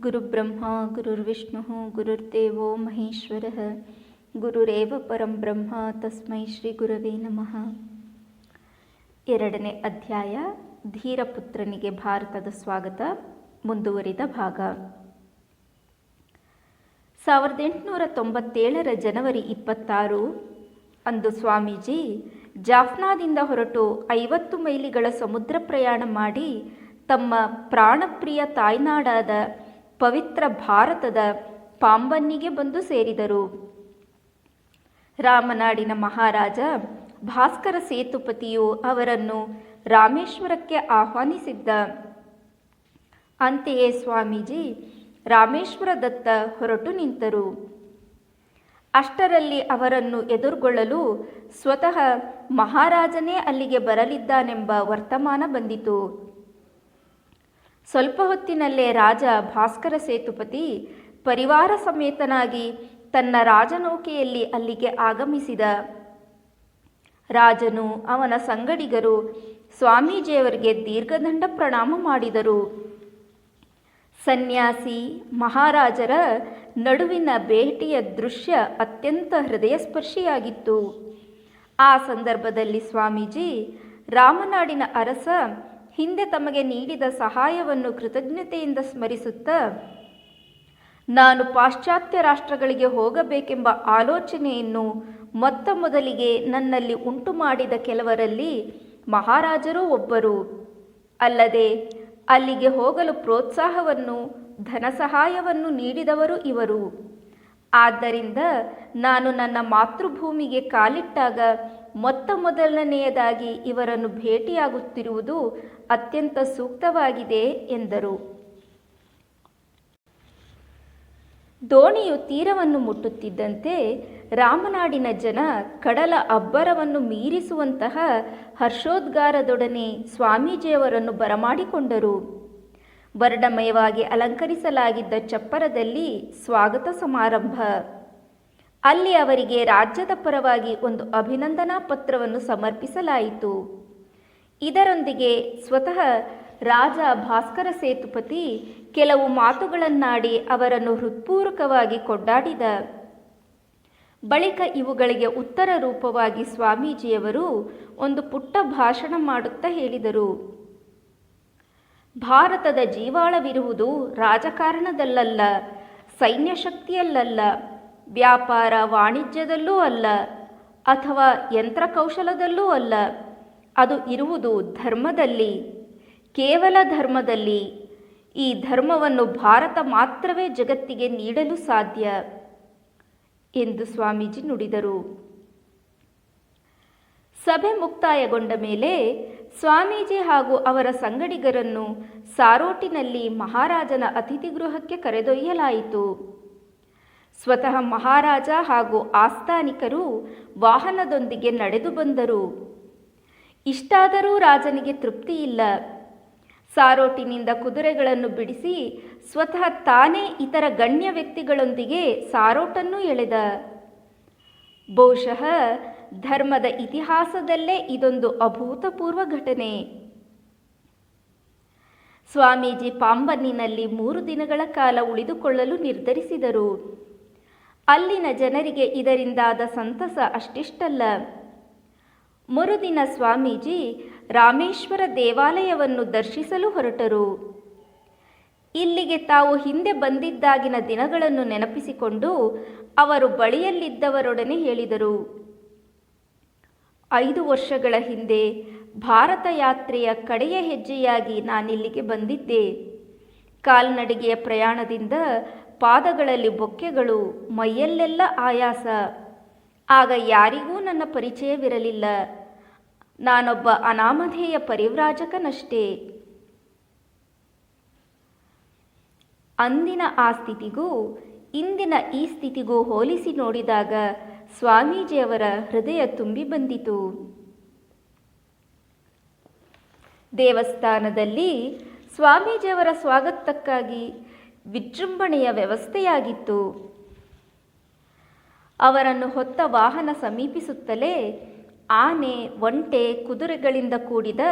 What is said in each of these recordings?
ಗುರುಬ್ರಹ್ಮ ಗುರುರ್ವಿಷ್ಣು ಗುರುರ್ದೇವೋ ಮಹೇಶ್ವರಃ ಗುರುರೇವ ಪರಂ ಬ್ರಹ್ಮ ತಸ್ಮೈ ಶ್ರೀ ಗುರವೇ ನಮಃ. 2ನೇ ಅಧ್ಯಾಯ ಧೀರಪುತ್ರನಿಗೆ ಭಾರತದ ಸ್ವಾಗತ, ಮುಂದುವರಿದ ಭಾಗ. 1897 ಜನವರಿ 26 ಅಂದು ಸ್ವಾಮೀಜಿ ಜಾಫ್ನಾದಿಂದ ಹೊರಟು 50 ಮೈಲಿಗಳ ಸಮುದ್ರ ಪ್ರಯಾಣ ಮಾಡಿ ತಮ್ಮ ಪ್ರಾಣಪ್ರಿಯ ತಾಯ್ನಾಡಾದ ಪವಿತ್ರ ಭಾರತದ ಪಾಂಬನ್ನಿಗೆ ಬಂದು ಸೇರಿದರು. ರಾಮನಾಡಿನ ಮಹಾರಾಜ ಭಾಸ್ಕರ ಸೇತುಪತಿಯು ಅವರನ್ನು ರಾಮೇಶ್ವರಕ್ಕೆ ಆಹ್ವಾನಿಸಿದ್ದ. ಅಂತೆಯೇ ಸ್ವಾಮೀಜಿ ರಾಮೇಶ್ವರದತ್ತ ಹೊರಟು ನಿಂತರು. ಅಷ್ಟರಲ್ಲಿ ಅವರನ್ನು ಎದುರುಗೊಳ್ಳಲು ಸ್ವತಃ ಮಹಾರಾಜನೇ ಅಲ್ಲಿಗೆ ಬರಲಿದ್ದಾನೆಂಬ ವರ್ತಮಾನ ಬಂದಿತು. ಸ್ವಲ್ಪ ಹೊತ್ತಿನಲ್ಲೇ ರಾಜ ಭಾಸ್ಕರ ಸೇತುಪತಿ ಪರಿವಾರ ಸಮೇತನಾಗಿ ತನ್ನ ರಾಜನೌಕೆಯಲ್ಲಿ ಅಲ್ಲಿಗೆ ಆಗಮಿಸಿದ. ರಾಜನು ಅವನ ಸಂಗಡಿಗರು ಸ್ವಾಮೀಜಿಯವರಿಗೆ ದೀರ್ಘದಂಡ ಪ್ರಣಾಮ ಮಾಡಿದರು. ಸನ್ಯಾಸಿ ಮಹಾರಾಜರ ನಡುವಿನ ಭೇಟಿಯ ದೃಶ್ಯ ಅತ್ಯಂತ ಹೃದಯಸ್ಪರ್ಶಿಯಾಗಿತ್ತು. ಆ ಸಂದರ್ಭದಲ್ಲಿ ಸ್ವಾಮೀಜಿ ರಾಮನಾಡಿನ ಅರಸ ಹಿಂದೆ ತಮಗೆ ನೀಡಿದ ಸಹಾಯವನ್ನು ಕೃತಜ್ಞತೆಯಿಂದ ಸ್ಮರಿಸುತ್ತಾ, ನಾನು ಪಾಶ್ಚಾತ್ಯ ರಾಷ್ಟ್ರಗಳಿಗೆ ಹೋಗಬೇಕೆಂಬ ಆಲೋಚನೆಯನ್ನು ಮೊತ್ತ ಮೊದಲಿಗೆ ನನ್ನಲ್ಲಿ ಉಂಟು ಮಾಡಿದ ಕೆಲವರಲ್ಲಿ ಮಹಾರಾಜರೂ ಒಬ್ಬರು. ಅಲ್ಲದೆ ಅಲ್ಲಿಗೆ ಹೋಗಲು ಪ್ರೋತ್ಸಾಹವನ್ನು ಧನ ಸಹಾಯವನ್ನು ನೀಡಿದವರು ಇವರು. ಆದ್ದರಿಂದ ನಾನು ನನ್ನ ಮಾತೃಭೂಮಿಗೆ ಕಾಲಿಟ್ಟಾಗ ಮೊತ್ತ ಮೊದಲನೆಯದಾಗಿ ಇವರನ್ನು ಭೇಟಿಯಾಗುತ್ತಿರುವುದು ಅತ್ಯಂತ ಸೂಕ್ತವಾಗಿದೆ ಎಂದರು. ದೋಣಿಯು ತೀರವನ್ನು ಮುಟ್ಟುತ್ತಿದ್ದಂತೆ ರಾಮನಾಡಿನ ಜನ ಕಡಲ ಅಬ್ಬರವನ್ನು ಮೀರಿಸುವಂತಹ ಹರ್ಷೋದ್ಗಾರದೊಡನೆ ಸ್ವಾಮೀಜಿಯವರನ್ನು ಬರಮಾಡಿಕೊಂಡರು. ವರ್ಣಮಯವಾಗಿ ಅಲಂಕರಿಸಲಾಗಿದ್ದ ಚಪ್ಪರದಲ್ಲಿ ಸ್ವಾಗತ ಸಮಾರಂಭ. ಅಲ್ಲಿ ಅವರಿಗೆ ರಾಜ್ಯದ ಪರವಾಗಿ ಒಂದು ಅಭಿನಂದನಾ ಪತ್ರವನ್ನು ಸಮರ್ಪಿಸಲಾಯಿತು. ಇದರೊಂದಿಗೆ ಸ್ವತಃ ರಾಜ ಭಾಸ್ಕರ ಸೇತುಪತಿ ಕೆಲವು ಮಾತುಗಳನ್ನಾಡಿ ಅವರನ್ನು ಹೃತ್ಪೂರ್ವಕವಾಗಿ ಕೊಂಡಾಡಿದ. ಬಳಿಕ ಇವುಗಳಿಗೆ ಉತ್ತರ ರೂಪವಾಗಿ ಸ್ವಾಮೀಜಿಯವರು ಒಂದು ಪುಟ್ಟ ಭಾಷಣ ಮಾಡುತ್ತಾ ಹೇಳಿದರು. ಭಾರತದ ಜೀವಾಳವಿರುವುದು ರಾಜಕಾರಣದಲ್ಲಲ್ಲ, ಸೈನ್ಯ ಶಕ್ತಿಯಲ್ಲಲ್ಲ, ವ್ಯಾಪಾರ ವಾಣಿಜ್ಯದಲ್ಲೂ ಅಲ್ಲ, ಅಥವಾ ಯಂತ್ರಕೌಶಲದಲ್ಲೂ ಅಲ್ಲ. ಅದು ಇರುವುದು ಧರ್ಮದಲ್ಲಿ, ಕೇವಲ ಧರ್ಮದಲ್ಲಿ. ಈ ಧರ್ಮವನ್ನು ಭಾರತ ಮಾತ್ರವೇ ಜಗತ್ತಿಗೆ ನೀಡಲು ಸಾಧ್ಯ ಎಂದು ಸ್ವಾಮೀಜಿ ನುಡಿದರು. ಸಭೆ ಮುಕ್ತಾಯಗೊಂಡ ಮೇಲೆ ಸ್ವಾಮೀಜಿ ಹಾಗೂ ಅವರ ಸಂಗಡಿಗರನ್ನು ಸಾರೋಟಿನಲ್ಲಿ ಮಹಾರಾಜನ ಅತಿಥಿಗೃಹಕ್ಕೆ ಕರೆದೊಯ್ಯಲಾಯಿತು. ಸ್ವತಃ ಮಹಾರಾಜ ಹಾಗೂ ಆಸ್ಥಾನಿಕರು ವಾಹನದೊಂದಿಗೆ ನಡೆದು ಬಂದರು. ಇಷ್ಟಾದರೂ ರಾಜನಿಗೆ ತೃಪ್ತಿಯಿಲ್ಲ. ಸಾರೋಟಿನಿಂದ ಕುದುರೆಗಳನ್ನು ಬಿಡಿಸಿ ಸ್ವತಃ ತಾನೇ ಇತರ ಗಣ್ಯ ವ್ಯಕ್ತಿಗಳೊಂದಿಗೆ ಸಾರೋಟನ್ನು ಎಳೆದ. ಬಹುಶಃ ಧರ್ಮದ ಇತಿಹಾಸದಲ್ಲೇ ಇದೊಂದು ಅಭೂತಪೂರ್ವ ಘಟನೆ. ಸ್ವಾಮೀಜಿ ಪಾಂಬನ್ನಿನಲ್ಲಿ 3 ದಿನಗಳ ಕಾಲ ಉಳಿದುಕೊಳ್ಳಲು ನಿರ್ಧರಿಸಿದರು. ಅಲ್ಲಿನ ಜನರಿಗೆ ಇದರಿಂದಾದ ಸಂತಸ ಅಷ್ಟಿಷ್ಟಲ್ಲ. ಮರುದಿನ ಸ್ವಾಮೀಜಿ ರಾಮೇಶ್ವರ ದೇವಾಲಯವನ್ನು ದರ್ಶಿಸಲು ಹೊರಟರು. ಇಲ್ಲಿಗೆ ತಾವು ಹಿಂದೆ ಬಂದಿದ್ದಾಗಿನ ದಿನಗಳನ್ನು ನೆನಪಿಸಿಕೊಂಡು ಅವರು ಬಳಿಯಲ್ಲಿದ್ದವರೊಡನೆ ಹೇಳಿದರು. 5 ವರ್ಷಗಳ ಹಿಂದೆ ಭಾರತ ಯಾತ್ರೆಯ ಕಡೆಯ ಹೆಜ್ಜೆಯಾಗಿ ನಾನಿಲ್ಲಿಗೆ ಬಂದಿದ್ದೆ. ಕಾಲ್ನಡಿಗೆಯ ಪ್ರಯಾಣದಿಂದ ಪಾದಗಳಲ್ಲಿ ಬೊಕ್ಕೆಗಳು, ಮೈಯಲ್ಲೆಲ್ಲ ಆಯಾಸ. ಆಗ ಯಾರಿಗೂ ನನ್ನ ಪರಿಚಯವಿರಲಿಲ್ಲ. ನಾನೊಬ್ಬ ಅನಾಮಧೇಯ ಪರಿವ್ರಾಜಕನಷ್ಟೇ. ಅಂದಿನ ಆ ಸ್ಥಿತಿಗೂ ಇಂದಿನ ಈ ಸ್ಥಿತಿಗೂ ಹೋಲಿಸಿ ನೋಡಿದಾಗ ಸ್ವಾಮೀಜಿಯವರ ಹೃದಯ ತುಂಬಿ ಬಂದಿತು. ದೇವಸ್ಥಾನದಲ್ಲಿ ಸ್ವಾಮೀಜಿಯವರ ಸ್ವಾಗತಕ್ಕಾಗಿ ವಿಜೃಂಭಣೆಯ ವ್ಯವಸ್ಥೆಯಾಗಿತ್ತು. ಅವರನ್ನು ಹೊತ್ತ ವಾಹನ ಸಮೀಪಿಸುತ್ತಲೇ ಆನೆ, ಒಂಟೆ, ಕುದುರೆಗಳಿಂದ ಕೂಡಿದ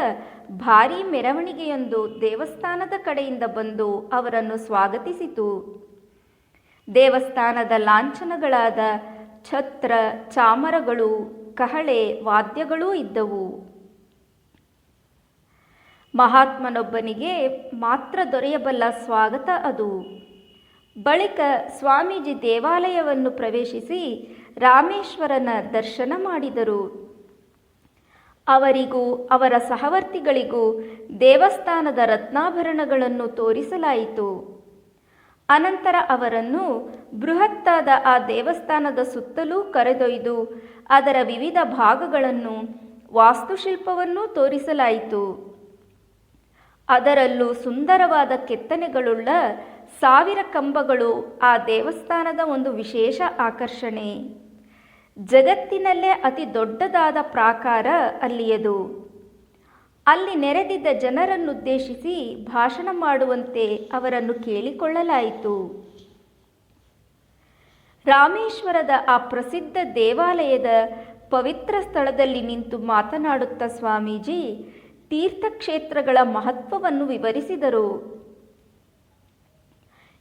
ಭಾರೀ ಮೆರವಣಿಗೆಯೊಂದು ದೇವಸ್ಥಾನದ ಕಡೆಯಿಂದ ಬಂದು ಅವರನ್ನು ಸ್ವಾಗತಿಸಿತು. ದೇವಸ್ಥಾನದ ಲಾಂಛನಗಳಾದ ಛತ್ರ, ಚಾಮರಗಳು, ಕಹಳೆ, ವಾದ್ಯಗಳೂ ಇದ್ದವು. ಮಹಾತ್ಮನೊಬ್ಬನಿಗೆ ಮಾತ್ರ ದೊರೆಯಬಲ್ಲ ಸ್ವಾಗತ ಅದು. ಬಳಿಕ ಸ್ವಾಮೀಜಿ ದೇವಾಲಯವನ್ನು ಪ್ರವೇಶಿಸಿ ರಾಮೇಶ್ವರನ ದರ್ಶನ ಮಾಡಿದರು. ಅವರಿಗೂ ಅವರ ಸಹವರ್ತಿಗಳಿಗೂ ದೇವಸ್ಥಾನದ ರತ್ನಾಭರಣಗಳನ್ನು ತೋರಿಸಲಾಯಿತು. ಅನಂತರ ಅವರನ್ನು ಬೃಹತ್ತಾದ ಆ ದೇವಸ್ಥಾನದ ಸುತ್ತಲೂ ಕರೆದೊಯ್ದು ಅದರ ವಿವಿಧ ಭಾಗಗಳನ್ನು, ವಾಸ್ತುಶಿಲ್ಪವನ್ನೂ ತೋರಿಸಲಾಯಿತು. ಅದರಲ್ಲೂ ಸುಂದರವಾದ ಕೆತ್ತನೆಗಳುಳ್ಳ 1000 ಕಂಬಗಳು ಆ ದೇವಸ್ಥಾನದ ಒಂದು ವಿಶೇಷ ಆಕರ್ಷಣೆ. ಜಗತ್ತಿನಲ್ಲೇ ಅತಿ ದೊಡ್ಡದಾದ ಪ್ರಾಕಾರ ಅಲ್ಲಿಯದು. ಅಲ್ಲಿ ನೆರೆದಿದ್ದ ಜನರನ್ನುದ್ದೇಶಿಸಿ ಭಾಷಣ ಮಾಡುವಂತೆ ಅವರನ್ನು ಕೇಳಿಕೊಳ್ಳಲಾಯಿತು. ರಾಮೇಶ್ವರದ ಆ ಪ್ರಸಿದ್ಧ ದೇವಾಲಯದ ಪವಿತ್ರ ಸ್ಥಳದಲ್ಲಿ ನಿಂತು ಮಾತನಾಡುತ್ತಾ ಸ್ವಾಮೀಜಿ ತೀರ್ಥಕ್ಷೇತ್ರಗಳ ಮಹತ್ವವನ್ನು ವಿವರಿಸಿದರು.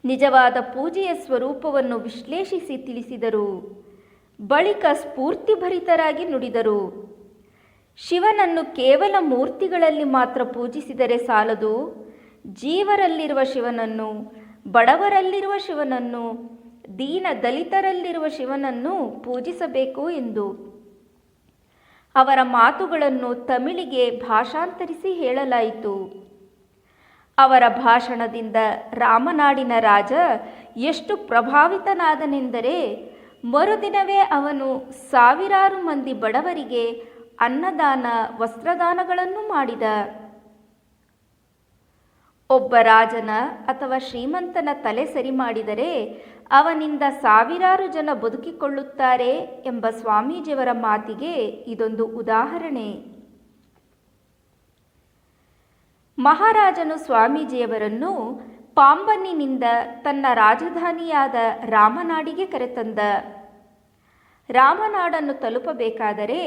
ನಿಜವಾದ ಪೂಜೆಯ ಸ್ವರೂಪವನ್ನು ವಿಶ್ಲೇಷಿಸಿ ತಿಳಿಸಿದರು. ಬಳಿಕ ಸ್ಫೂರ್ತಿಭರಿತರಾಗಿ ನುಡಿದರು. ಶಿವನನ್ನು ಕೇವಲ ಮೂರ್ತಿಗಳಲ್ಲಿ ಮಾತ್ರ ಪೂಜಿಸಿದರೆ ಸಾಲದು. ಜೀವರಲ್ಲಿರುವ ಶಿವನನ್ನು, ಬಡವರಲ್ಲಿರುವ ಶಿವನನ್ನು, ದೀನ ದಲಿತರಲ್ಲಿರುವ ಶಿವನನ್ನು ಪೂಜಿಸಬೇಕು ಎಂದು. ಅವರ ಮಾತುಗಳನ್ನು ತಮಿಳಿಗೆ ಭಾಷಾಂತರಿಸಿ ಹೇಳಲಾಯಿತು. ಅವರ ಭಾಷಣದಿಂದ ರಾಮನಾಡಿನ ರಾಜ ಎಷ್ಟು ಪ್ರಭಾವಿತನಾದನೆಂದರೆ ಮರುದಿನವೇ ಅವನು ಸಾವಿರಾರು ಮಂದಿ ಬಡವರಿಗೆ ಅನ್ನದಾನ, ವಸ್ತ್ರದಾನಗಳನ್ನು ಮಾಡಿದ. ಒಬ್ಬ ರಾಜನ ಅಥವಾ ಶ್ರೀಮಂತನ ತಲೆ ಸರಿ ಮಾಡಿದರೆ ಅವನಿಂದ ಸಾವಿರಾರು ಜನ ಬದುಕಿಕೊಳ್ಳುತ್ತಾರೆ ಎಂಬ ಸ್ವಾಮೀಜಿಯವರ ಮಾತಿಗೆ ಇದೊಂದು ಉದಾಹರಣೆ. ಮಹಾರಾಜನು ಸ್ವಾಮೀಜಿಯವರನ್ನು ಪಾಂಬನ್ನಿನಿಂದ ತನ್ನ ರಾಜಧಾನಿಯಾದ ರಾಮನಾಡಿಗೆ ಕರೆತಂದ. ರಾಮನಾಡನ್ನು ತಲುಪಬೇಕಾದರೆ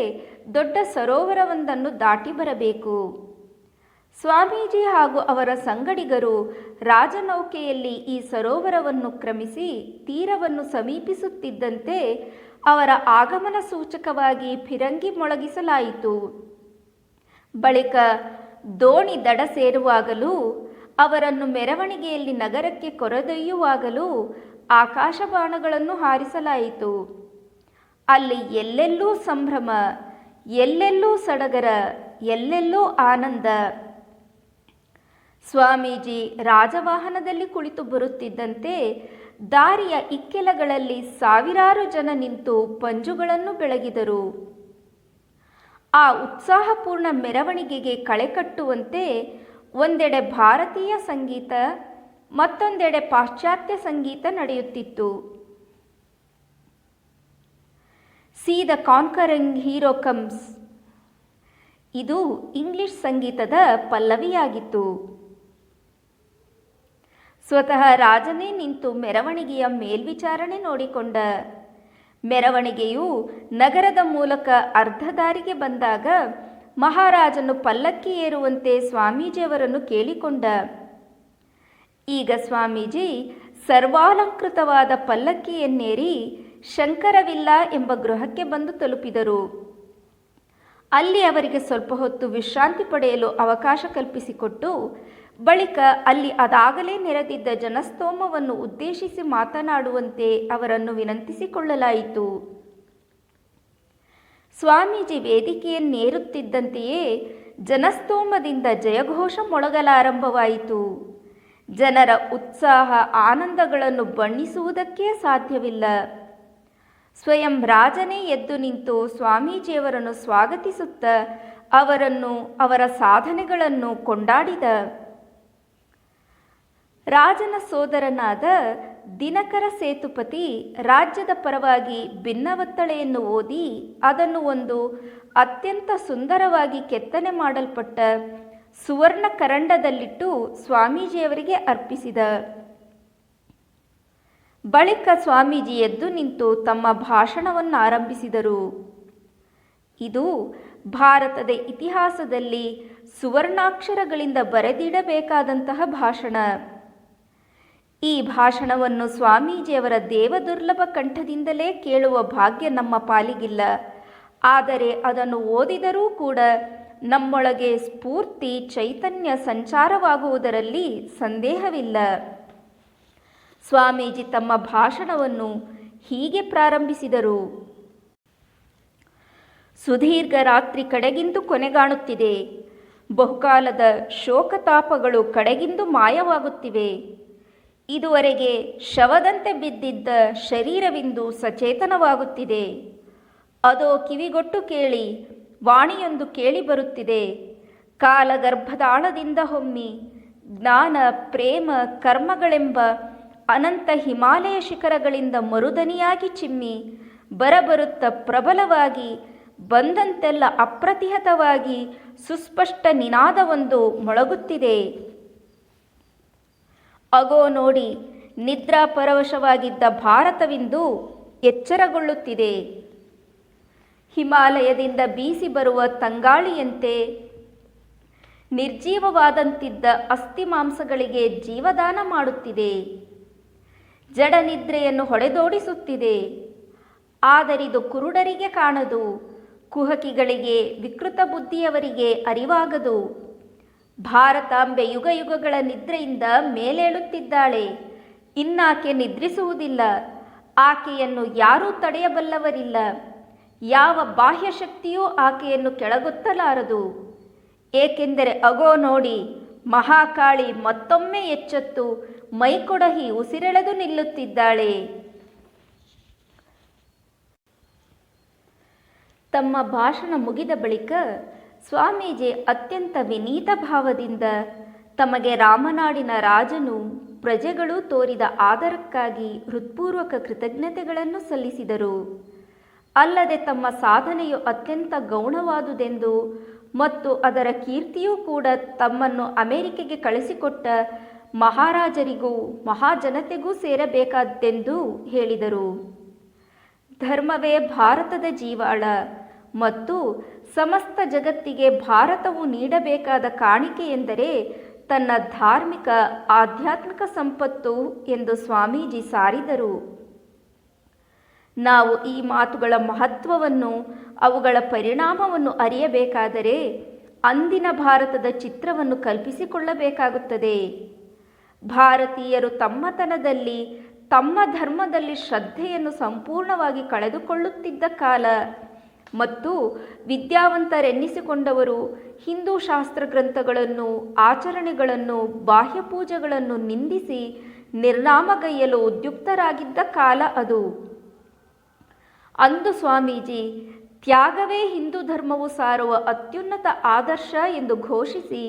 ದೊಡ್ಡ ಸರೋವರವೊಂದನ್ನು ದಾಟಿ ಬರಬೇಕು. ಸ್ವಾಮೀಜಿ ಹಾಗೂ ಅವರ ಸಂಗಡಿಗರು ರಾಜನೌಕೆಯಲ್ಲಿ ಈ ಸರೋವರವನ್ನು ಕ್ರಮಿಸಿ ತೀರವನ್ನು ಸಮೀಪಿಸುತ್ತಿದ್ದಂತೆ ಅವರ ಆಗಮನ ಸೂಚಕವಾಗಿ ಫಿರಂಗಿ ಮೊಳಗಿಸಲಾಯಿತು. ಬಳಿಕ ದೋಣಿ ದಡ ಸೇರುವಾಗಲೂ ಅವರನ್ನು ಮೆರವಣಿಗೆಯಲ್ಲಿ ನಗರಕ್ಕೆ ಕರೆದೊಯ್ಯುವಾಗಲೂ ಆಕಾಶಬಾಣಗಳನ್ನು ಹಾರಿಸಲಾಯಿತು. ಅಲ್ಲಿ ಎಲ್ಲೆಲ್ಲೂ ಸಂಭ್ರಮ, ಎಲ್ಲೆಲ್ಲೂ ಸಡಗರ, ಎಲ್ಲೆಲ್ಲೂ ಆನಂದ. ಸ್ವಾಮೀಜಿ ರಾಜವಾಹನದಲ್ಲಿ ಕುಳಿತು ಬರುತ್ತಿದ್ದಂತೆ ದಾರಿಯ ಇಕ್ಕೆಲಗಳಲ್ಲಿ ಸಾವಿರಾರು ಜನ ನಿಂತು ಪಂಜುಗಳನ್ನು ಬೆಳಗಿದರು. ಆ ಉತ್ಸಾಹಪೂರ್ಣ ಮೆರವಣಿಗೆಗೆ ಕಳೆ ಕಟ್ಟುವಂತೆ ಒಂದೆಡೆ ಭಾರತೀಯ ಸಂಗೀತ, ಮತ್ತೊಂದೆಡೆ ಪಾಶ್ಚಾತ್ಯ ಸಂಗೀತ ನಡೆಯುತ್ತಿತ್ತು. C the concurring hero comes, ಇದು ಇಂಗ್ಲಿಷ್ ಸಂಗೀತದ ಪಲ್ಲವಿಯಾಗಿತ್ತು. ಸ್ವತಃ ರಾಜನೇ ನಿಂತು ಮೆರವಣಿಗೆಯ ಮೇಲ್ವಿಚಾರಣೆ ನೋಡಿಕೊಂಡ. ಮೆರವಣಿಗೆಯು ನಗರದ ಮೂಲಕ ಅರ್ಧ ದಾರಿಗೆ ಬಂದಾಗ ಮಹಾರಾಜನು ಪಲ್ಲಕ್ಕಿ ಏರುವಂತೆ ಸ್ವಾಮೀಜಿಯವರನ್ನು ಕೇಳಿಕೊಂಡ. ಈಗ ಸ್ವಾಮೀಜಿ ಸರ್ವಾಲಂಕೃತವಾದ ಪಲ್ಲಕ್ಕಿಯನ್ನೇರಿ ಶಂಕರವಿಲ್ಲ ಎಂಬ ಗೃಹಕ್ಕೆ ಬಂದು ತಲುಪಿದರು. ಅಲ್ಲಿ ಅವರಿಗೆ ಸ್ವಲ್ಪ ಹೊತ್ತು ವಿಶ್ರಾಂತಿ ಪಡೆಯಲು ಅವಕಾಶ ಕಲ್ಪಿಸಿಕೊಟ್ಟು ಬಳಿಕ ಅಲ್ಲಿ ಅದಾಗಲೇ ನೆರೆದಿದ್ದ ಜನಸ್ತೋಮವನ್ನು ಉದ್ದೇಶಿಸಿ ಮಾತನಾಡುವಂತೆ ಅವರನ್ನು ವಿನಂತಿಸಿಕೊಳ್ಳಲಾಯಿತು. ಸ್ವಾಮೀಜಿ ವೇದಿಕೆಯನ್ನೇರುತ್ತಿದ್ದಂತೆಯೇ ಜನಸ್ತೋಮದಿಂದ ಜಯಘೋಷ ಮೊಳಗಲಾರಂಭವಾಯಿತು. ಜನರ ಉತ್ಸಾಹ, ಆನಂದಗಳನ್ನು ಬಣ್ಣಿಸುವುದಕ್ಕೇ ಸಾಧ್ಯವಿಲ್ಲ. ಸ್ವಯಂ ರಾಜನೇ ಎದ್ದು ನಿಂತು ಸ್ವಾಮೀಜಿಯವರನ್ನು ಸ್ವಾಗತಿಸುತ್ತಾ ಅವರನ್ನು, ಅವರ ಸಾಧನೆಗಳನ್ನು ಕೊಂಡಾಡಿದ. ರಾಜನ ಸೋದರನಾದ ದಿನಕರ ಸೇತುಪತಿ ರಾಜ್ಯದ ಪರವಾಗಿ ಭಿನ್ನವತ್ತಳೆಯನ್ನು ಓದಿ ಅದನ್ನು ಒಂದು ಅತ್ಯಂತ ಸುಂದರವಾಗಿ ಕೆತ್ತನೆ ಮಾಡಲ್ಪಟ್ಟ ಸುವರ್ಣ ಕರಂಡದಲ್ಲಿಟ್ಟು ಸ್ವಾಮೀಜಿಯವರಿಗೆ ಅರ್ಪಿಸಿದ. ಬಳಿಕ ಸ್ವಾಮೀಜಿ ಎದ್ದು ನಿಂತು ತಮ್ಮ ಭಾಷಣವನ್ನು ಆರಂಭಿಸಿದರು. ಇದು ಭಾರತದ ಇತಿಹಾಸದಲ್ಲಿ ಸುವರ್ಣಾಕ್ಷರಗಳಿಂದ ಬರೆದಿಡಬೇಕಾದಂತಹ ಭಾಷಣ. ಈ ಭಾಷಣವನ್ನು ಸ್ವಾಮೀಜಿಯವರ ದೇವದುರ್ಲಭ ಕಂಠದಿಂದಲೇ ಕೇಳುವ ಭಾಗ್ಯ ನಮ್ಮ ಪಾಲಿಗಿಲ್ಲ. ಆದರೆ ಅದನ್ನು ಓದಿದರೂ ಕೂಡ ನಮ್ಮೊಳಗೆ ಸ್ಫೂರ್ತಿ ಚೈತನ್ಯ ಸಂಚಾರವಾಗುವುದರಲ್ಲಿ ಸಂದೇಹವಿಲ್ಲ. ಸ್ವಾಮೀಜಿ ತಮ್ಮ ಭಾಷಣವನ್ನು ಹೀಗೆ ಪ್ರಾರಂಭಿಸಿದರು. ಸುದೀರ್ಘ ರಾತ್ರಿ ಕಡೆಗಿಂದು ಕೊನೆಗಾಣುತ್ತಿದೆ. ಬಹುಕಾಲದ ಶೋಕತಾಪಗಳು ಕಡೆಗಿಂದು ಮಾಯವಾಗುತ್ತಿವೆ. ಇದುವರೆಗೆ ಶವದಂತೆ ಬಿದ್ದಿದ್ದ ಶರೀರವಿಂದು ಸಚೇತನವಾಗುತ್ತಿದೆ. ಅದೋ ಕಿವಿಗೊಟ್ಟು ಕೇಳಿ, ವಾಣಿಯೊಂದು ಕೇಳಿಬರುತ್ತಿದೆ. ಕಾಲಗರ್ಭದಾಳದಿಂದ ಹೊಮ್ಮಿ ಜ್ಞಾನ ಪ್ರೇಮ ಕರ್ಮಗಳೆಂಬ ಅನಂತ ಹಿಮಾಲಯ ಶಿಖರಗಳಿಂದ ಮರುದನಿಯಾಗಿ ಚಿಮ್ಮಿ ಬರಬರುತ್ತ ಪ್ರಬಲವಾಗಿ ಬಂದಂತೆಲ್ಲ ಅಪ್ರತಿಹತವಾಗಿ ಸುಸ್ಪಷ್ಟ ನಿನಾದವೊಂದು ಮೊಳಗುತ್ತಿದೆ. ಅಗೋ ನೋಡಿ, ನಿದ್ರಾಪರವಶವಾಗಿದ್ದ ಭಾರತವಿಂದು ಎಚ್ಚರಗೊಳ್ಳುತ್ತಿದೆ. ಹಿಮಾಲಯದಿಂದ ಬೀಸಿ ಬರುವ ತಂಗಾಳಿಯಂತೆ ನಿರ್ಜೀವವಾದಂತಿದ್ದ ಅಸ್ಥಿಮಾಂಸಗಳಿಗೆ ಜೀವದಾನ ಮಾಡುತ್ತಿದೆ. ಜಡನಿದ್ರೆಯನ್ನು ಹೊಡೆದೋಡಿಸುತ್ತಿದೆ. ಆದರಿದು ಕುರುಡರಿಗೆ ಕಾಣದು, ಕುಹಕಿಗಳಿಗೆ, ವಿಕೃತ ಬುದ್ಧಿಯವರಿಗೆ ಅರಿವಾಗದು. ಭಾರತಾಂಬೆ ಯುಗ ಯುಗಗಳ ನಿದ್ರೆಯಿಂದ ಮೇಲೇಳುತ್ತಿದ್ದಾಳೆ. ಇನ್ನಾಕೆ ನಿದ್ರಿಸುವುದಿಲ್ಲ. ಆಕೆಯನ್ನು ಯಾರೂ ತಡೆಯಬಲ್ಲವರಿಲ್ಲ. ಯಾವ ಬಾಹ್ಯ ಶಕ್ತಿಯೂ ಆಕೆಯನ್ನು ಕೆಳಗೊತ್ತಲಾರದು. ಏಕೆಂದರೆ ಅಗೋ ನೋಡಿ, ಮಹಾಕಾಳಿ ಮತ್ತೊಮ್ಮೆ ಎಚ್ಚೆತ್ತು ಮೈಕೊಡಹಿ ಉಸಿರೆಳೆದು ನಿಲ್ಲುತ್ತಿದ್ದಾಳೆ. ತಮ್ಮ ಭಾಷಣ ಮುಗಿದ ಬಳಿಕ ಸ್ವಾಮೀಜಿ ಅತ್ಯಂತ ವಿನೀತ ಭಾವದಿಂದ ತಮಗೆ ರಾಮನಾಡಿನ ರಾಜನು ಪ್ರಜೆಗಳು ತೋರಿದ ಆದರಕ್ಕಾಗಿ ಹೃತ್ಪೂರ್ವಕ ಕೃತಜ್ಞತೆಗಳನ್ನು ಸಲ್ಲಿಸಿದರು. ಅಲ್ಲದೆ ತಮ್ಮ ಸಾಧನೆಯು ಅತ್ಯಂತ ಗೌಣವಾದುದೆಂದು ಮತ್ತು ಅದರ ಕೀರ್ತಿಯೂ ಕೂಡ ತಮ್ಮನ್ನು ಅಮೆರಿಕೆಗೆ ಕಳಿಸಿಕೊಟ್ಟ ಮಹಾರಾಜರಿಗೂ ಮಹಾಜನತೆಗೂ ಸೇರಬೇಕಾದ್ದೆಂದು ಹೇಳಿದರು. ಧರ್ಮವೇ ಭಾರತದ ಜೀವಾಳ ಮತ್ತು ಸಮಸ್ತ ಜಗತ್ತಿಗೆ ಭಾರತವು ನೀಡಬೇಕಾದ ಕಾಣಿಕೆ ಎಂದರೆ ತನ್ನ ಧಾರ್ಮಿಕ ಆಧ್ಯಾತ್ಮಿಕ ಸಂಪತ್ತು ಎಂದು ಸ್ವಾಮೀಜಿ ಸಾರಿದರು. ನಾವು ಈ ಮಾತುಗಳ ಮಹತ್ವವನ್ನು, ಅವುಗಳ ಪರಿಣಾಮವನ್ನು ಅರಿಯಬೇಕಾದರೆ ಅಂದಿನ ಭಾರತದ ಚಿತ್ರವನ್ನು ಕಲ್ಪಿಸಿಕೊಳ್ಳಬೇಕಾಗುತ್ತದೆ. ಭಾರತೀಯರು ತಮ್ಮತನದಲ್ಲಿ, ತಮ್ಮ ಧರ್ಮದಲ್ಲಿ ಶ್ರದ್ಧೆಯನ್ನು ಸಂಪೂರ್ಣವಾಗಿ ಕಳೆದುಕೊಳ್ಳುತ್ತಿದ್ದ ಕಾಲ ಮತ್ತು ವಿದ್ಯಾವಂತರೆನ್ನಿಸಿಕೊಂಡವರು ಹಿಂದೂ ಶಾಸ್ತ್ರ ಗ್ರಂಥಗಳನ್ನು, ಆಚರಣೆಗಳನ್ನು, ಬಾಹ್ಯ ಪೂಜೆಗಳನ್ನು ನಿಂದಿಸಿ ನಿರ್ನಾಮಗೈಯಲು ಉದ್ಯುಕ್ತರಾಗಿದ್ದ ಕಾಲ ಅದು. ಅಂದು ಸ್ವಾಮೀಜಿ ತ್ಯಾಗವೇ ಹಿಂದೂ ಧರ್ಮವು ಸಾರುವ ಅತ್ಯುನ್ನತ ಆದರ್ಶ ಎಂದು ಘೋಷಿಸಿ,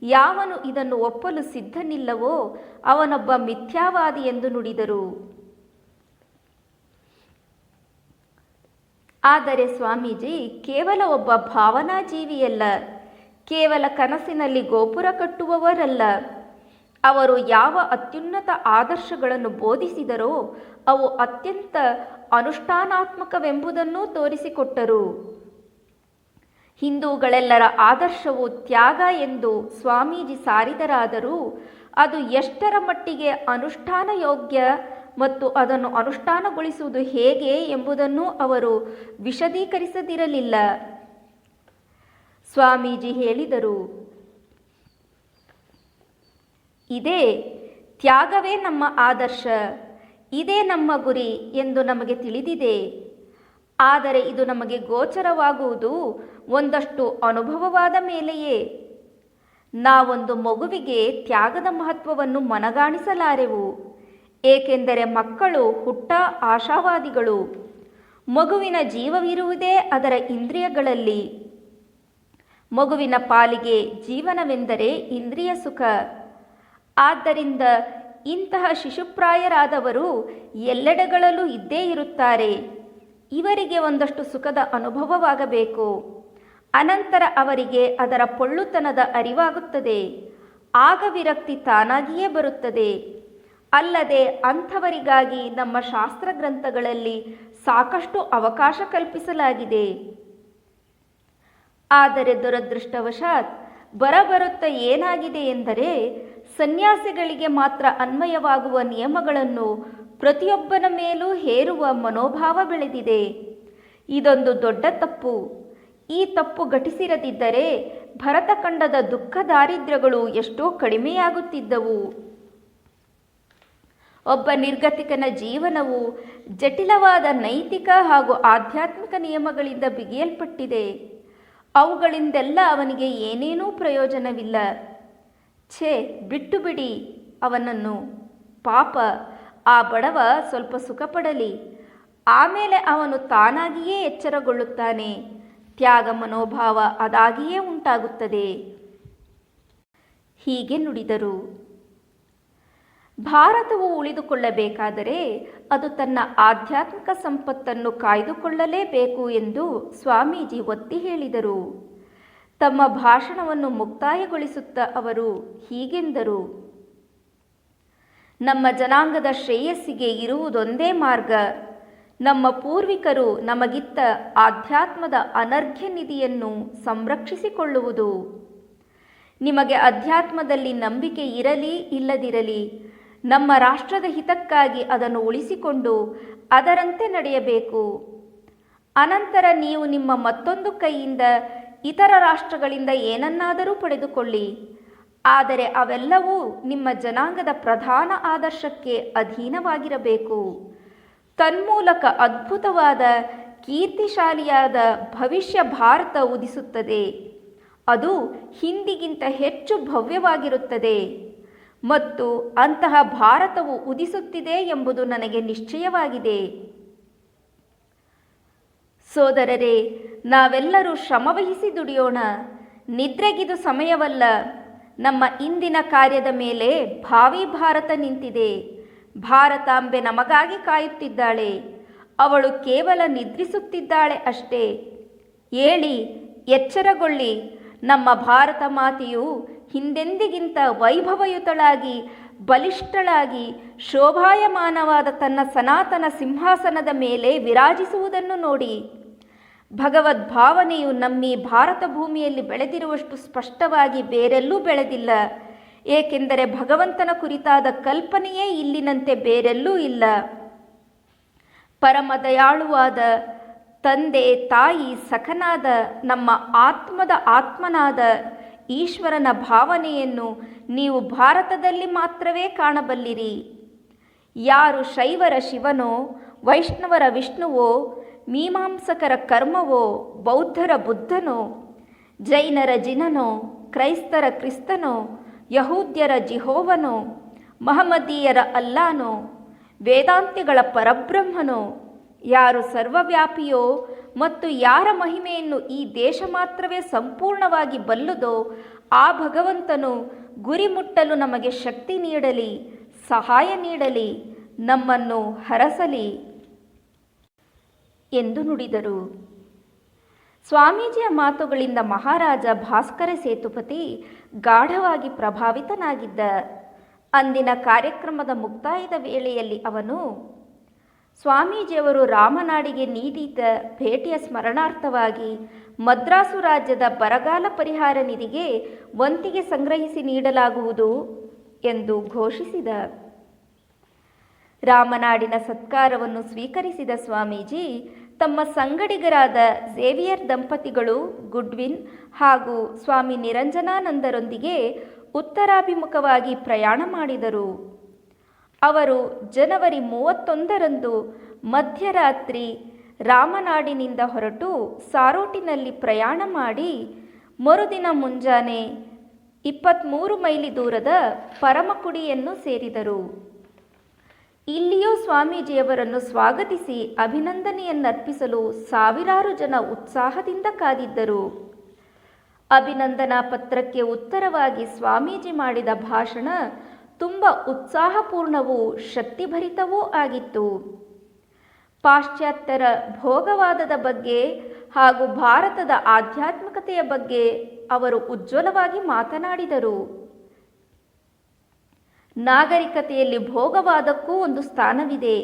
ಯಾವನು ಇದನ್ನು ಒಪ್ಪಲು ಸಿದ್ಧನಿಲ್ಲವೋ ಅವನೊಬ್ಬ ಮಿಥ್ಯಾವಾದಿ ಎಂದು ನುಡಿದರು. ಆದರೆ ಸ್ವಾಮೀಜಿ ಕೇವಲ ಒಬ್ಬ ಭಾವನಾ ಜೀವಿಯಲ್ಲ, ಕೇವಲ ಕನಸಿನಲ್ಲಿ ಗೋಪುರ ಕಟ್ಟುವವರಲ್ಲ. ಅವರು ಯಾವ ಅತ್ಯುನ್ನತ ಆದರ್ಶಗಳನ್ನು ಬೋಧಿಸಿದರೋ ಅವು ಅತ್ಯಂತ ಅನುಷ್ಠಾನಾತ್ಮಕವೆಂಬುದನ್ನು ತೋರಿಸಿಕೊಟ್ಟರು. ಹಿಂದೂಗಳೆಲ್ಲರ ಆದರ್ಶವು ತ್ಯಾಗ ಎಂದು ಸ್ವಾಮೀಜಿ ಸಾರಿದರಾದರೂ ಅದು ಎಷ್ಟರ ಮಟ್ಟಿಗೆ ಅನುಷ್ಠಾನ ಯೋಗ್ಯ ಮತ್ತು ಅದನ್ನು ಅನುಷ್ಠಾನಗೊಳಿಸುವುದು ಹೇಗೆ ಎಂಬುದನ್ನು ಅವರು ವಿಶದೀಕರಿಸದಿರಲಿಲ್ಲ. ಸ್ವಾಮೀಜಿ ಹೇಳಿದರು, ಇದೇ ತ್ಯಾಗವೇ ನಮ್ಮ ಆದರ್ಶ, ಇದೇ ನಮ್ಮ ಗುರಿ ಎಂದು ನಮಗೆ ತಿಳಿದಿದೆ. ಆದರೆ ಇದು ನಮಗೆ ಗೋಚರವಾಗುವುದು ಒಂದಷ್ಟು ಅನುಭವವಾದ ಮೇಲೆಯೇ. ನಾವೊಂದು ಮಗುವಿಗೆ ತ್ಯಾಗದ ಮಹತ್ವವನ್ನು ಮನಗಾಣಿಸಲಾರೆವು. ಏಕೆಂದರೆ ಮಕ್ಕಳು ಹುಟ್ಟ ಆಶಾವಾದಿಗಳು. ಮಗುವಿನ ಜೀವವಿರುವುದೇ ಅದರ ಇಂದ್ರಿಯಗಳಲ್ಲಿ. ಮಗುವಿನ ಪಾಲಿಗೆ ಜೀವನವೆಂದರೆ ಇಂದ್ರಿಯ ಸುಖ. ಆದ್ದರಿಂದ ಇಂತಹ ಶಿಶುಪ್ರಾಯರಾದವರು ಎಲ್ಲೆಡೆಗಳಲ್ಲೂ ಇದ್ದೇ ಇರುತ್ತಾರೆ. ಇವರಿಗೆ ಒಂದಷ್ಟು ಸುಖದ ಅನುಭವವಾಗಬೇಕು. ಅನಂತರ ಅವರಿಗೆ ಅದರ ಪೊಳ್ಳುತನದ ಅರಿವಾಗುತ್ತದೆ. ಆಗ ವಿರಕ್ತಿ ತಾನಾಗಿಯೇ ಬರುತ್ತದೆ. ಅಲ್ಲದೆ ಅಂಥವರಿಗಾಗಿ ನಮ್ಮ ಶಾಸ್ತ್ರ ಗ್ರಂಥಗಳಲ್ಲಿ ಸಾಕಷ್ಟು ಅವಕಾಶ ಕಲ್ಪಿಸಲಾಗಿದೆ. ಆದರೆ ದುರದೃಷ್ಟವಶಾತ್ ಬರಬರುತ್ತಾ ಏನಾಗಿದೆ ಎಂದರೆ ಸನ್ಯಾಸಿಗಳಿಗೆ ಮಾತ್ರ ಅನ್ವಯವಾಗುವ ನಿಯಮಗಳನ್ನು ಪ್ರತಿಯೊಬ್ಬನ ಮೇಲೂ ಹೇರುವ ಮನೋಭಾವ ಬೆಳೆದಿದೆ. ಇದೊಂದು ದೊಡ್ಡ ತಪ್ಪು. ಈ ತಪ್ಪು ಘಟಿಸಿರದಿದ್ದರೆ ಭರತಖಂಡದ ದುಃಖ ದಾರಿದ್ರ್ಯಗಳು ಎಷ್ಟೋ ಕಡಿಮೆಯಾಗುತ್ತಿದ್ದವು. ಒಬ್ಬ ನಿರ್ಗತಿಕನ ಜೀವನವು ಜಟಿಲವಾದ ನೈತಿಕ ಹಾಗೂ ಆಧ್ಯಾತ್ಮಿಕ ನಿಯಮಗಳಿಂದ ಬಿಗಿಯಲ್ಪಟ್ಟಿದೆ. ಅವುಗಳಿಂದೆಲ್ಲ ಅವನಿಗೆ ಏನೇನೂ ಪ್ರಯೋಜನವಿಲ್ಲ. ಛೇ, ಬಿಟ್ಟು ಬಿಡಿ ಅವನನ್ನು. ಪಾಪ, ಆ ಬಡವ ಸ್ವಲ್ಪ ಸುಖಪಡಲಿ, ಆಮೇಲೆ ಅವನು ತಾನಾಗಿಯೇ ಎಚ್ಚರಗೊಳ್ಳುತ್ತಾನೆ. ತ್ಯಾಗ ಮನೋಭಾವ ಅದಾಗಿಯೇ ಉಂಟಾಗುತ್ತದೆ. ಹೀಗೆ ನುಡಿದರು. ಭಾರತವು ಉಳಿದುಕೊಳ್ಳಬೇಕಾದರೆ ಅದು ತನ್ನ ಆಧ್ಯಾತ್ಮಿಕ ಸಂಪತ್ತನ್ನು ಕಾಯ್ದುಕೊಳ್ಳಲೇಬೇಕು ಎಂದು ಸ್ವಾಮೀಜಿ ಒತ್ತಿ ಹೇಳಿದರು. ತಮ್ಮ ಭಾಷಣವನ್ನು ಮುಕ್ತಾಯಗೊಳಿಸುತ್ತಾ ಅವರು ಹೀಗೆಂದರು: ನಮ್ಮ ಜನಾಂಗದ ಶ್ರೇಯಸ್ಸಿಗೆ ಇರುವುದೊಂದೇ ಮಾರ್ಗ. ನಮ್ಮ ಪೂರ್ವಿಕರು ನಮಗಿತ್ತ ಆಧ್ಯಾತ್ಮದ ಅನರ್ಘ್ಯ ನಿಧಿಯನ್ನು ಸಂರಕ್ಷಿಸಿಕೊಳ್ಳುವುದು. ನಿಮಗೆ ಅಧ್ಯಾತ್ಮದಲ್ಲಿ ನಂಬಿಕೆ ಇರಲಿ ಇಲ್ಲದಿರಲಿ, ನಮ್ಮ ರಾಷ್ಟ್ರದ ಹಿತಕ್ಕಾಗಿ ಅದನ್ನು ಉಳಿಸಿಕೊಂಡು ಅದರಂತೆ ನಡೆಯಬೇಕು. ಅನಂತರ ನೀವು ನಿಮ್ಮ ಮತ್ತೊಂದು ಕೈಯಿಂದ ಇತರ ರಾಷ್ಟ್ರಗಳಿಂದ ಏನನ್ನಾದರೂ ಪಡೆದುಕೊಳ್ಳಿ. ಆದರೆ ಅವೆಲ್ಲವೂ ನಿಮ್ಮ ಜನಾಂಗದ ಪ್ರಧಾನ ಆದರ್ಶಕ್ಕೆ ಅಧೀನವಾಗಿರಬೇಕು. ತನ್ಮೂಲಕ ಅದ್ಭುತವಾದ ಕೀರ್ತಿಶಾಲಿಯಾದ ಭವಿಷ್ಯ ಭಾರತ ಉದಿಸುತ್ತದೆ. ಅದು ಹಿಂದಿಗಿಂತ ಹೆಚ್ಚು ಭವ್ಯವಾಗಿರುತ್ತದೆ ಮತ್ತು ಅಂತಹ ಭಾರತವು ಉದಿಸುತ್ತಿದೆ ಎಂಬುದು ನನಗೆ ನಿಶ್ಚಯವಾಗಿದೆ. ಸೋದರರೇ, ನಾವೆಲ್ಲರೂ ಶ್ರಮವಹಿಸಿ ದುಡಿಯೋಣ. ನಿದ್ರೆಗಿದು ಸಮಯವಲ್ಲ. ನಮ್ಮ ಇಂದಿನ ಕಾರ್ಯದ ಮೇಲೆ ಭಾವಿ ಭಾರತ ನಿಂತಿದೆ. ಭಾರತಾಂಬೆ ನಮಗಾಗಿ ಕಾಯುತ್ತಿದ್ದಾಳೆ. ಅವಳು ಕೇವಲ ನಿದ್ರಿಸುತ್ತಿದ್ದಾಳೆ ಅಷ್ಟೇ. ಏಳಿ, ಎಚ್ಚರಗೊಳ್ಳಿ. ನಮ್ಮ ಭಾರತ ಮಾತೆಯು ಹಿಂದೆಂದಿಗಿಂತ ವೈಭವಯುತಳಾಗಿ, ಬಲಿಷ್ಠಳಾಗಿ, ಶೋಭಾಯಮಾನವಾದ ತನ್ನ ಸನಾತನ ಸಿಂಹಾಸನದ ಮೇಲೆ ವಿರಾಜಿಸುವುದನ್ನು ನೋಡಿ. ಭಗವದ್ಭಾವನೆಯು ನಮ್ಮೀ ಭಾರತ ಭೂಮಿಯಲ್ಲಿ ಬೆಳೆದಿರುವಷ್ಟು ಸ್ಪಷ್ಟವಾಗಿ ಬೇರೆಲ್ಲೂ ಬೆಳೆದಿಲ್ಲ. ಏಕೆಂದರೆ ಭಗವಂತನ ಕುರಿತಾದ ಕಲ್ಪನೆಯೇ ಇಲ್ಲಿನಂತೆ ಬೇರೆಲ್ಲೂ ಇಲ್ಲ. ಪರಮ ದಯಾಳುವಾದ ತಂದೆ, ತಾಯಿ, ಸಖನಾದ ನಮ್ಮ ಆತ್ಮದ ಆತ್ಮನಾದ ಈಶ್ವರನ ಭಾವನೆಯನ್ನು ನೀವು ಭಾರತದಲ್ಲಿ ಮಾತ್ರವೇ ಕಾಣಬಲ್ಲಿರಿ. ಯಾರು ಶೈವರ ಶಿವನೋ, ವೈಷ್ಣವರ ವಿಷ್ಣುವೋ, ಮೀಮಾಂಸಕರ ಕರ್ಮವೋ, ಬೌದ್ಧರ ಬುದ್ಧನೋ, ಜೈನರ ಜಿನನೋ, ಕ್ರೈಸ್ತರ ಕ್ರಿಸ್ತನೋ, ಯಹೂದ್ಯರ ಜಿಹೋವನೋ, ಮಹಮ್ಮದೀಯರ ಅಲ್ಲಾನೋ, ವೇದಾಂತಿಗಳ ಪರಬ್ರಹ್ಮನೋ, ಯಾರು ಸರ್ವವ್ಯಾಪಿಯೋ ಮತ್ತು ಯಾರ ಮಹಿಮೆಯನ್ನು ಈ ದೇಶ ಮಾತ್ರವೇ ಸಂಪೂರ್ಣವಾಗಿ ಬಲ್ಲುದೋ ಆ ಭಗವಂತನು ಗುರಿ ಮುಟ್ಟಲು ನಮಗೆ ಶಕ್ತಿ ನೀಡಲಿ, ಸಹಾಯ ನೀಡಲಿ, ನಮ್ಮನ್ನು ಹರಸಲಿ ಎಂದು ನುಡಿದರು. ಸ್ವಾಮೀಜಿಯ ಮಾತುಗಳಿಂದ ಮಹಾರಾಜ ಭಾಸ್ಕರ ಸೇತುಪತಿ ಗಾಢವಾಗಿ ಪ್ರಭಾವಿತನಾಗಿದ್ದ. ಅಂದಿನ ಕಾರ್ಯಕ್ರಮದ ಮುಕ್ತಾಯದ ವೇಳೆಯಲ್ಲಿ ಅವನು ಸ್ವಾಮೀಜಿಯವರು ರಾಮನಾಡಿಗೆ ನೀಡಿದ ಭೇಟಿಯ ಸ್ಮರಣಾರ್ಥವಾಗಿ ಮದ್ರಾಸು ರಾಜ್ಯದ ಬರಗಾಲ ಪರಿಹಾರ ನಿಧಿಗೆ ವಂತಿಗೆ ಸಂಗ್ರಹಿಸಿ ನೀಡಲಾಗುವುದು ಎಂದು ಘೋಷಿಸಿದ. ರಾಮನಾಡಿನ ಸತ್ಕಾರವನ್ನು ಸ್ವೀಕರಿಸಿದ ಸ್ವಾಮೀಜಿ ತಮ್ಮ ಸಂಗಡಿಗರಾದ ಝೇವಿಯರ್ ದಂಪತಿಗಳು ಗುಡ್ವಿನ್ ಹಾಗೂ ಸ್ವಾಮಿ ನಿರಂಜನಾನಂದರೊಂದಿಗೆ ಉತ್ತರಾಭಿಮುಖವಾಗಿ ಪ್ರಯಾಣ ಮಾಡಿದರು. ಅವರು ಜನವರಿ 31ರಂದು ಮಧ್ಯರಾತ್ರಿ ರಾಮನಾಡಿನಿಂದ ಹೊರಟು ಸಾರೋಟಿನಲ್ಲಿ ಪ್ರಯಾಣ ಮಾಡಿ ಮರುದಿನ ಮುಂಜಾನೆ 23 ಮೈಲಿ ದೂರದ ಪರಮಕುಡಿಯನ್ನು ಸೇರಿದರು. ಇಲ್ಲಿಯೂ ಸ್ವಾಮೀಜಿಯವರನ್ನು ಸ್ವಾಗತಿಸಿ ಅಭಿನಂದನೆಯನ್ನರ್ಪಿಸಲು ಸಾವಿರಾರು ಜನ ಉತ್ಸಾಹದಿಂದ ಕಾದಿದ್ದರು. ಅಭಿನಂದನಾ ಪತ್ರಕ್ಕೆ ಉತ್ತರವಾಗಿ ಸ್ವಾಮೀಜಿ ಮಾಡಿದ ಭಾಷಣ ತುಂಬ ಉತ್ಸಾಹಪೂರ್ಣವೂ ಶಕ್ತಿಭರಿತವೂ ಆಗಿತ್ತು. ಪಾಶ್ಚಾತ್ಯರ ಭೋಗವಾದದ ಬಗ್ಗೆ ಹಾಗೂ ಭಾರತದ ಆಧ್ಯಾತ್ಮಿಕತೆಯ ಬಗ್ಗೆ ಅವರು ಉಜ್ವಲವಾಗಿ ಮಾತನಾಡಿದರು. ನಾಗರಿಕತೆಯಲ್ಲಿ ಭೋಗವಾದಕ್ಕೂ ಒಂದು ಸ್ಥಾನವಿದೆ.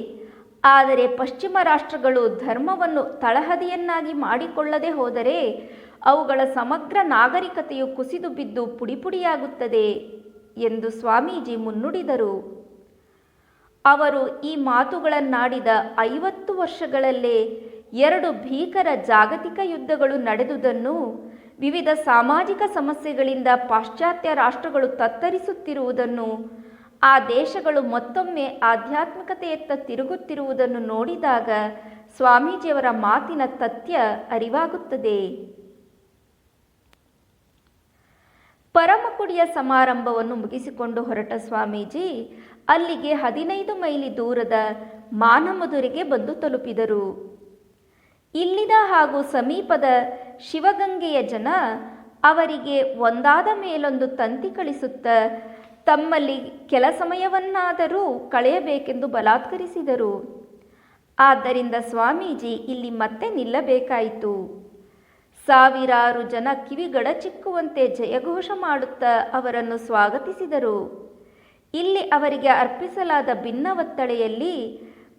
ಆದರೆ ಪಶ್ಚಿಮ ರಾಷ್ಟ್ರಗಳು ಧರ್ಮವನ್ನು ತಳಹದಿಯನ್ನಾಗಿ ಮಾಡಿಕೊಳ್ಳದೆ ಹೋದರೆ ಅವುಗಳ ಸಮಗ್ರ ನಾಗರಿಕತೆಯು ಕುಸಿದು ಬಿದ್ದು ಪುಡಿಪುಡಿಯಾಗುತ್ತದೆ ಎಂದು ಸ್ವಾಮೀಜಿ ಮುನ್ನುಡಿದರು. ಅವರು ಈ ಮಾತುಗಳನ್ನಾಡಿದ 50 ವರ್ಷಗಳಲ್ಲೇ 2 ಭೀಕರ ಜಾಗತಿಕ ಯುದ್ಧಗಳು ನಡೆದುದನ್ನು, ವಿವಿಧ ಸಾಮಾಜಿಕ ಸಮಸ್ಯೆಗಳಿಂದ ಪಾಶ್ಚಾತ್ಯ ರಾಷ್ಟ್ರಗಳು ತತ್ತರಿಸುತ್ತಿರುವುದನ್ನು, ಆ ದೇಶಗಳು ಮತ್ತೊಮ್ಮೆ ಆಧ್ಯಾತ್ಮಿಕತೆಯತ್ತ ತಿರುಗುತ್ತಿರುವುದನ್ನು ನೋಡಿದಾಗ ಸ್ವಾಮೀಜಿಯವರ ಮಾತಿನ ತಥ್ಯ ಅರಿವಾಗುತ್ತದೆ. ಪರಮಕುಡಿಯ ಸಮಾರಂಭವನ್ನು ಮುಗಿಸಿಕೊಂಡು ಹೊರಟ ಸ್ವಾಮೀಜಿ ಅಲ್ಲಿಗೆ 15 ಮೈಲಿ ದೂರದ ಮಾನಮಧುರೆಗೆ ಬಂದು ತಲುಪಿದರು. ಇಲ್ಲಿನ ಹಾಗೂ ಸಮೀಪದ ಶಿವಗಂಗೆಯ ಜನ ಅವರಿಗೆ ಒಂದಾದ ಮೇಲೊಂದು ತಂತಿ ಕಳಿಸುತ್ತಾ ತಮ್ಮಲ್ಲಿ ಕೆಲ ಸಮಯವನ್ನಾದರೂ ಕಳೆಯಬೇಕೆಂದು ಬಲಾತ್ಕರಿಸಿದರು. ಆದ್ದರಿಂದ ಸ್ವಾಮೀಜಿ ಇಲ್ಲಿ ಮತ್ತೆ ನಿಲ್ಲಬೇಕಾಯಿತು. ಸಾವಿರಾರು ಜನ ಕಿವಿಗಡಚಿಕ್ಕುವಂತೆ ಜಯಘೋಷ ಮಾಡುತ್ತಾ ಅವರನ್ನು ಸ್ವಾಗತಿಸಿದರು. ಇಲ್ಲಿ ಅವರಿಗೆ ಅರ್ಪಿಸಲಾದ ಭಿನ್ನವತ್ತಳೆಯಲ್ಲಿ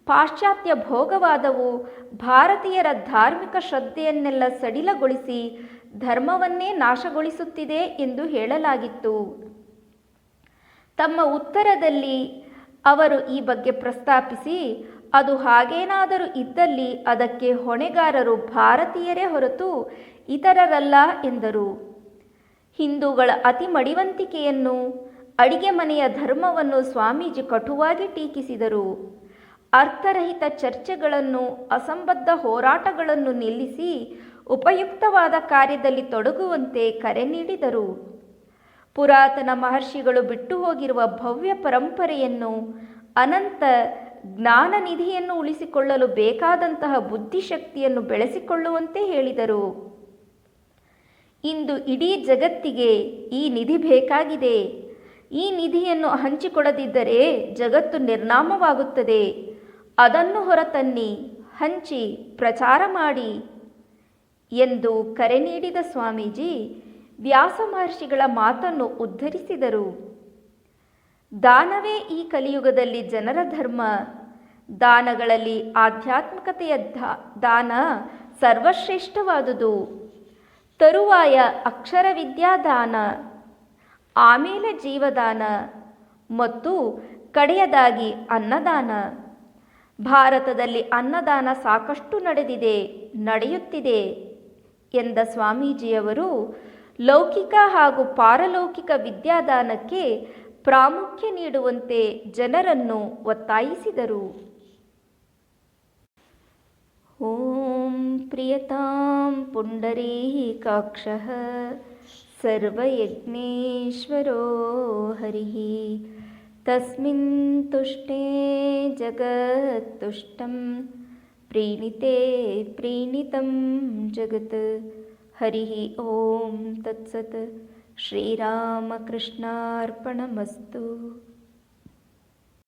ಪಾಶ್ಚಾತ್ಯ ಭೋಗವಾದವು ಭಾರತೀಯರ ಧಾರ್ಮಿಕ ಶ್ರದ್ಧೆಯನ್ನೆಲ್ಲ ಸಡಿಲಗೊಳಿಸಿ ಧರ್ಮವನ್ನೇ ನಾಶಗೊಳಿಸುತ್ತಿದೆ ಎಂದು ಹೇಳಲಾಗಿತ್ತು. ತಮ್ಮ ಉತ್ತರದಲ್ಲಿ ಅವರು ಈ ಬಗ್ಗೆ ಪ್ರಸ್ತಾಪಿಸಿ, ಅದು ಹಾಗೇನಾದರೂ ಇದ್ದಲ್ಲಿ ಅದಕ್ಕೆ ಹೊಣೆಗಾರರು ಭಾರತೀಯರೇ ಹೊರತು ಇತರರಲ್ಲ ಎಂದರು. ಹಿಂದೂಗಳ ಅತಿ ಮಡಿವಂತಿಕೆಯನ್ನು, ಅಡಿಗೆ ಮನೆಯ ಧರ್ಮವನ್ನು ಸ್ವಾಮೀಜಿ ಕಟುವಾಗಿ ಟೀಕಿಸಿದರು. ಅರ್ಥರಹಿತ ಚರ್ಚೆಗಳನ್ನು, ಅಸಂಬದ್ಧ ಹೋರಾಟಗಳನ್ನು ನಿಲ್ಲಿಸಿ ಉಪಯುಕ್ತವಾದ ಕಾರ್ಯದಲ್ಲಿ ತೊಡಗುವಂತೆ ಕರೆ ನೀಡಿದರು. ಪುರಾತನ ಮಹರ್ಷಿಗಳು ಬಿಟ್ಟು ಹೋಗಿರುವ ಭವ್ಯ ಪರಂಪರೆಯನ್ನು, ಅನಂತ ಜ್ಞಾನನಿಧಿಯನ್ನು ಉಳಿಸಿಕೊಳ್ಳಲು ಬೇಕಾದಂತಹ ಬುದ್ಧಿಶಕ್ತಿಯನ್ನು ಬೆಳೆಸಿಕೊಳ್ಳುವಂತೆ ಹೇಳಿದರು. ಇಂದು ಇಡೀ ಜಗತ್ತಿಗೆ ಈ ನಿಧಿ ಬೇಕಾಗಿದೆ. ಈ ನಿಧಿಯನ್ನು ಹಂಚಿಕೊಡದಿದ್ದರೆ ಜಗತ್ತು ನಿರ್ನಾಮವಾಗುತ್ತದೆ. ಅದನ್ನು ಹೊರತನ್ನಿ, ಹಂಚಿ, ಪ್ರಚಾರ ಮಾಡಿ ಎಂದು ಕರೆ ನೀಡಿದ ಸ್ವಾಮೀಜಿ ವ್ಯಾಸ ಮಹರ್ಷಿಗಳ ಮಾತನ್ನು ಉದ್ಧರಿಸಿದರು. ದಾನವೇ ಈ ಕಲಿಯುಗದಲ್ಲಿ ಜನರ ಧರ್ಮ. ದಾನಗಳಲ್ಲಿ ಆಧ್ಯಾತ್ಮಿಕತೆಯ ದಾನ ಸರ್ವಶ್ರೇಷ್ಠವಾದುದು. ತರುವಾಯ ಅಕ್ಷರ ವಿದ್ಯಾದಾನ, ಆಮೇಲೆ ಜೀವದಾನ ಮತ್ತು ಕಡೆಯದಾಗಿ ಅನ್ನದಾನ. ಭಾರತದಲ್ಲಿ ಅನ್ನದಾನ ಸಾಕಷ್ಟು ನಡೆದಿದೆ, ನಡೆಯುತ್ತಿದೆ ಎಂದ ಸ್ವಾಮೀಜಿಯವರು ಲೌಕಿಕ ಹಾಗೂ ಪಾರಲೌಕಿಕ ವಿದ್ಯಾದಾನಕ್ಕೆ ಪ್ರಾಮುಖ್ಯ ನೀಡುವಂತೆ ಜನರನ್ನು ಒತ್ತಾಯಿಸಿದರು. ಓಂ ಪ್ರಿಯತಾಂ ಪುಂಡರೀಕಾಕ್ಷಃ ಸರ್ವಯಜ್ಞೇಶ್ವರೋ ಹರಿಃ ತಸ್ಮಿನ್ ತುಷ್ಟೇ ಜಗತ್ತುಷ್ಟಂ ಪ್ರೀಣಿತೆ ಪ್ರೀಣಿತಂ ಜಗತ್. ಹರಿಃ ಓಂ ತತ್ಸತ್. ಶ್ರೀರಾಮಕೃಷ್ಣಾರ್ಪಣಮಸ್ತು.